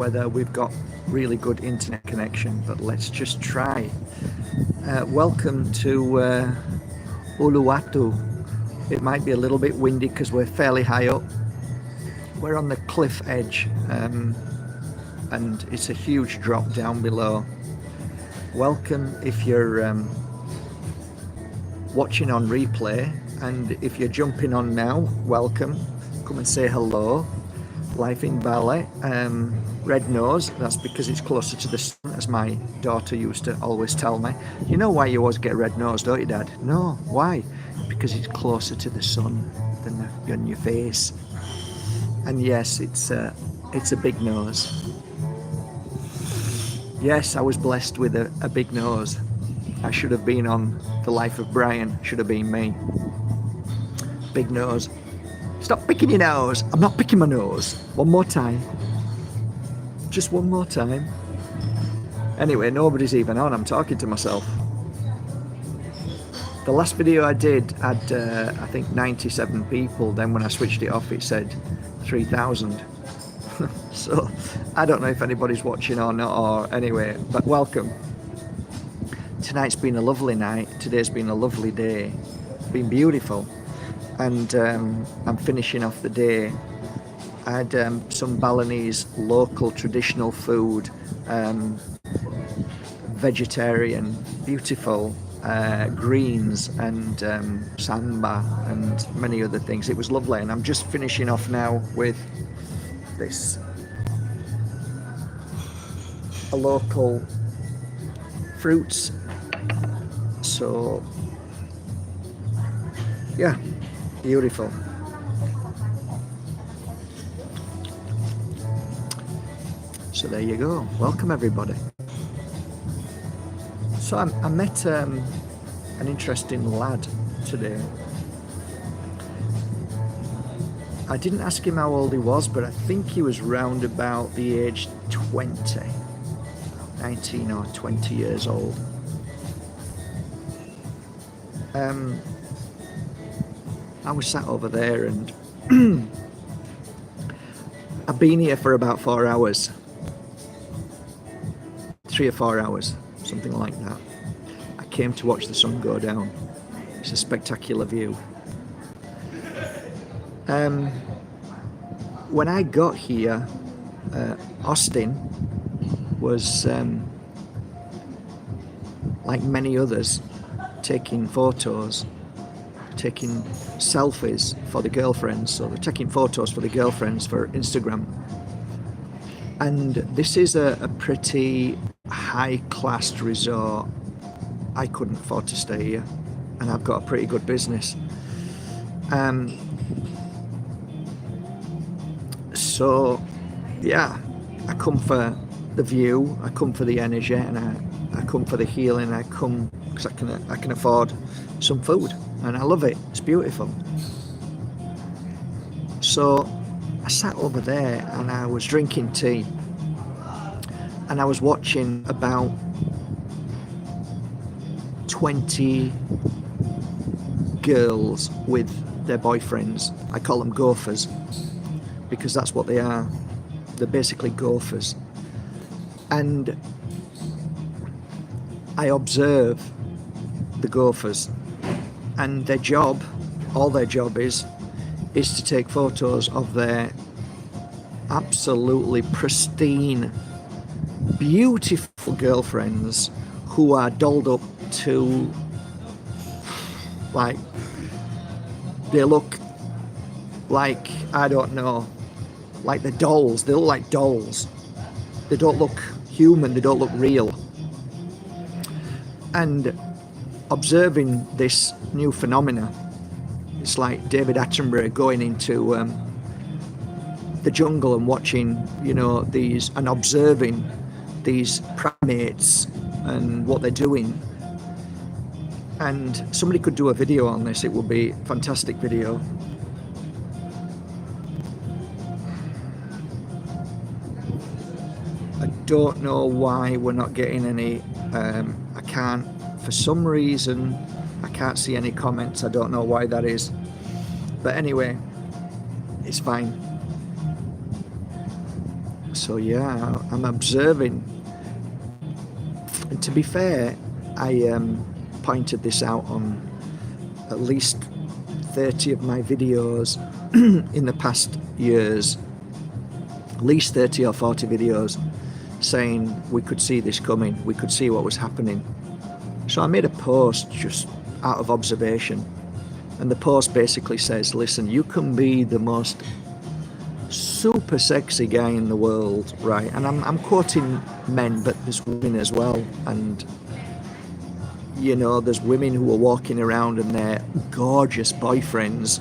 whether we've got really good internet connection, but let's just try. Welcome to Uluwatu. It might be a little bit windy because we're fairly high up. We're on the cliff edge, and it's a huge drop down below. Welcome if you're watching on replay, and if you're jumping on now, welcome. Come and say hello. Life in Bali. Red nose, that's because it's closer to the sun, as my daughter used to always tell me. You know why you always get a red nose, don't you, Dad? No, why? Because it's closer to the sun than on your face. And yes, it's a big nose. Yes, I was blessed with a big nose. I should have been on The Life of Brian. Should have been me. Big nose. Stop picking your nose. I'm not picking my nose. One more time. Just one more time. Anyway, nobody's even on. I'm talking to myself. The last video I did had, I think, 97 people. Then when I switched it off, it said 3,000. So I don't know if anybody's watching or not, or anyway, but welcome. Tonight's been a lovely night. Today's been a lovely day. It's been beautiful. And I'm finishing off the day. I had some Balinese local traditional food, vegetarian, beautiful greens and samba and many other things. It was lovely, and I'm just finishing off now with this, a local fruits. So yeah, beautiful. So there you go. Welcome everybody. So I met an interesting lad today. I didn't ask him how old he was, but I think he was round about the age 20, 19 or 20 years old. I was sat over there, and I've been here for about 4 hours. 3 or 4 hours, something like that. I came to watch the sun go down. It's a spectacular view. When I got here, Austin was, like many others, taking photos, taking selfies for the girlfriends. So they're taking photos for the girlfriends for Instagram. And this is a pretty high-class resort. I couldn't afford to stay here, and I've got a pretty good business. So yeah, I come for the view, I come for the energy, and I come for the healing. I come because I can afford some food, and I love it. It's beautiful. So I sat over there and I was drinking tea, and I was watching about 20 girls with their boyfriends. I call them gophers because that's what they are. They're basically gophers. And I observe the gophers, and their job, all their job is to take photos of their absolutely pristine, beautiful girlfriends who are dolled up to, like, they look like, I don't know, like they're dolls. They look like dolls. They don't look human, they don't look real. And observing this new phenomena, it's like David Attenborough going into the jungle and watching, you know, these, and observing these primates and what they're doing. And somebody could do a video on this. It would be a fantastic video. I don't know why we're not getting any, I can't, for some reason, I can't see any comments. I don't know why that is. But anyway, it's fine. So So yeah, I'm observing. And to be fair, I pointed this out on at least 30 of my videos in the past years, at least 30 or 40 videos, saying we could see this coming, we could see what was happening. So I made a post just out of observation, and the post basically says, listen, you can be the most super sexy guy in the world, right? And I'm quoting men, but there's women as well. And you know, there's women who are walking around and their gorgeous boyfriends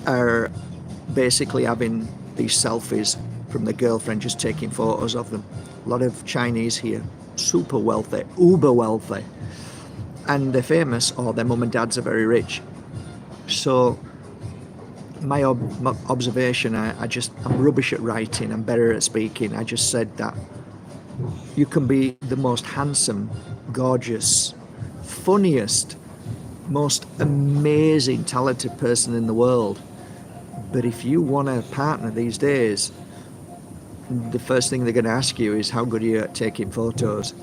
are basically having these selfies from the girlfriend, just taking photos of them. A lot of Chinese here, super wealthy, uber wealthy, and they're famous, or their mum and dads are very rich. So my observation, I'm rubbish at writing, I'm better at speaking. I just said that you can be the most handsome, gorgeous, funniest, most amazing, talented person in the world, but if you want a partner these days, the first thing they're going to ask you is how good are you at taking photos.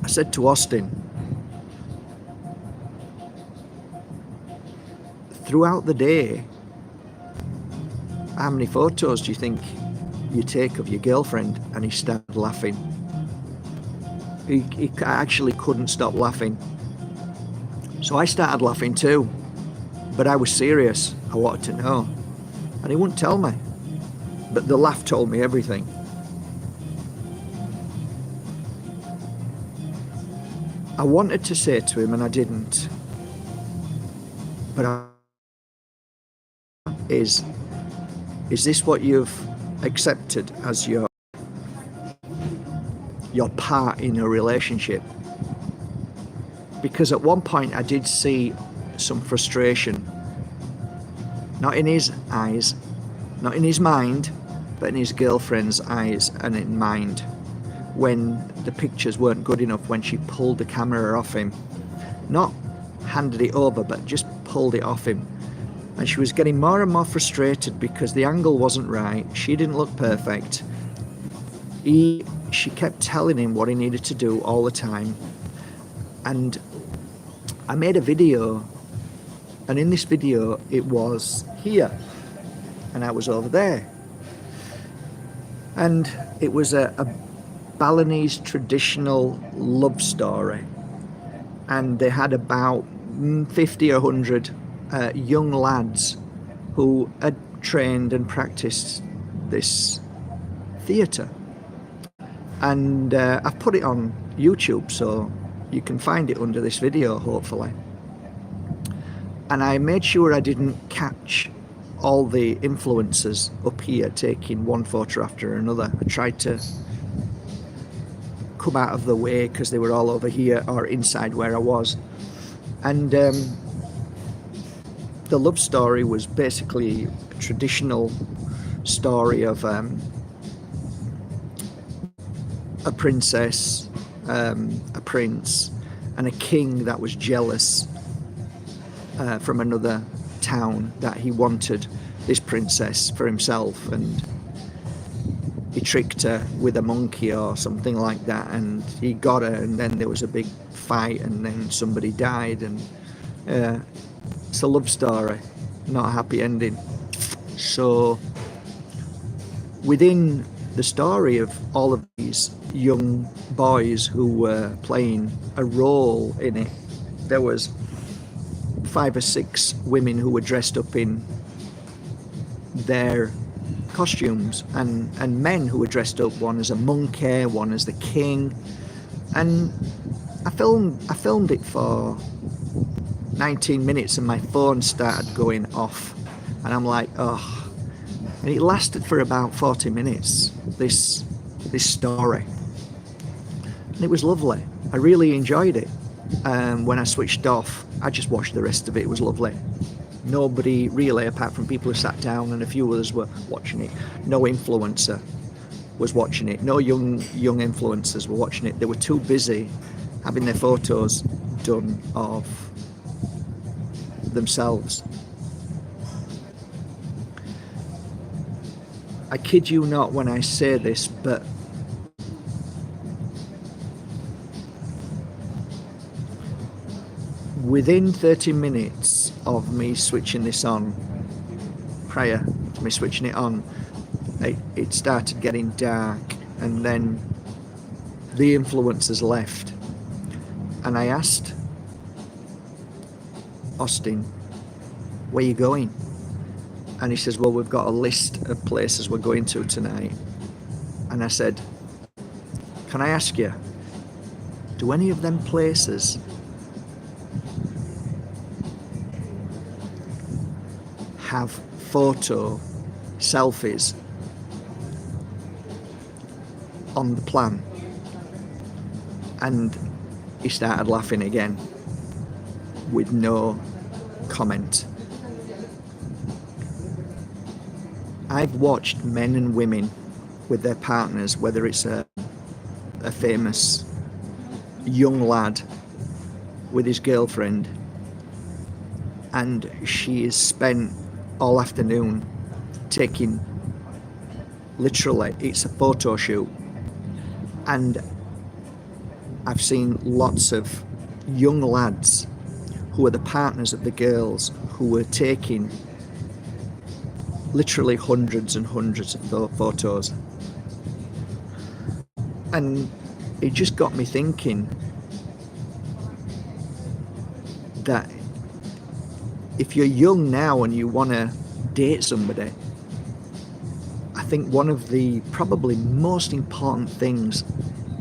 I said to Austin, throughout the day, how many photos do you think you take of your girlfriend? And he started laughing. He actually couldn't stop laughing. So I started laughing too, but I was serious. I wanted to know, and he wouldn't tell me, but the laugh told me everything. I wanted to say to him and I didn't, but is this what you've accepted as your part in a relationship? Because at one point I did see some frustration, not in his eyes, not in his mind, but in his girlfriend's eyes and in mind, when the pictures weren't good enough, when she pulled the camera off him, not handed it over, but just pulled it off him. And she was getting more and more frustrated because the angle wasn't right, she didn't look perfect. She kept telling him what he needed to do all the time. And I made a video, and in this video it was here and I was over there, and it was a Balinese traditional love story, and they had about 50 or 100 young lads who had trained and practiced this theatre. And I've put it on YouTube, so you can find it under this video, hopefully. And I made sure I didn't catch all the influencers up here taking one photo after another. I tried to come out of the way because they were all over here or inside where I was. And the love story was basically a traditional story of a princess, a prince, and a king that was jealous from another town that he wanted this princess for himself, and he tricked her with a monkey or something like that, and he got her, and then there was a big fight, and then somebody died, and it's a love story, not a happy ending. So within the story of all of these young boys who were playing a role in it, there was 5 or 6 women who were dressed up in their costumes, and men who were dressed up, one as a monkey, one as the king. And I filmed it for 19 minutes and my phone started going off, and I'm like, oh. And it lasted for about 40 minutes, this story, and it was lovely. I really enjoyed it. When I switched off, I just watched the rest of it. It was lovely. Nobody really, apart from people who sat down, and a few others were watching it. No influencer was watching it. No young influencers were watching it. They were too busy having their photos done of themselves. I kid you not when I say this, but within 30 minutes of me switching this on, prior to me switching it on, it started getting dark, and then the influencers left. And I asked Austin, where you going? And he says, well, we've got a list of places we're going to tonight. And I said, can I ask you, do any of them places have photo selfies on the plan? And he started laughing again with no comment. I've watched men and women with their partners, whether it's a famous young lad with his girlfriend, and she is spent all afternoon taking, literally, it's a photo shoot. And I've seen lots of young lads who are the partners of the girls who were taking literally hundreds and hundreds of photos. And it just got me thinking that if you're young now and you want to date somebody, I think one of the probably most important things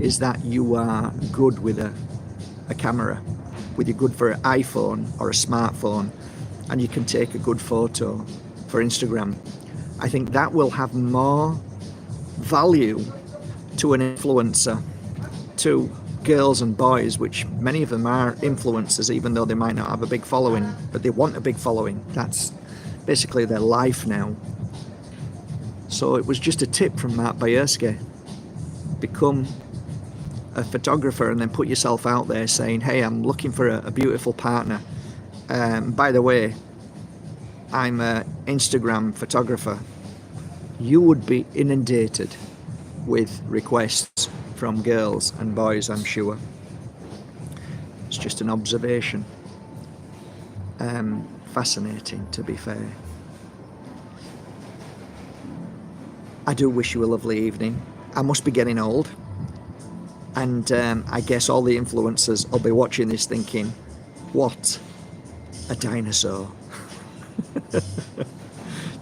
is that you are good with a camera, whether you're good for an iPhone or a smartphone, and you can take a good photo for Instagram. I think that will have more value to an influencer, to girls and boys, which many of them are influencers, even though they might not have a big following, but they want a big following. That's basically their life now. So it was just a tip from Mark Bajerski. Become a photographer and then put yourself out there saying, hey, I'm looking for a beautiful partner. By the way, I'm an Instagram photographer. You would be inundated with requests from girls and boys, I'm sure. It's just an observation. Fascinating, to be fair. I do wish you a lovely evening. I must be getting old, and I guess all the influencers will be watching this thinking, what a dinosaur.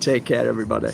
Take care, everybody.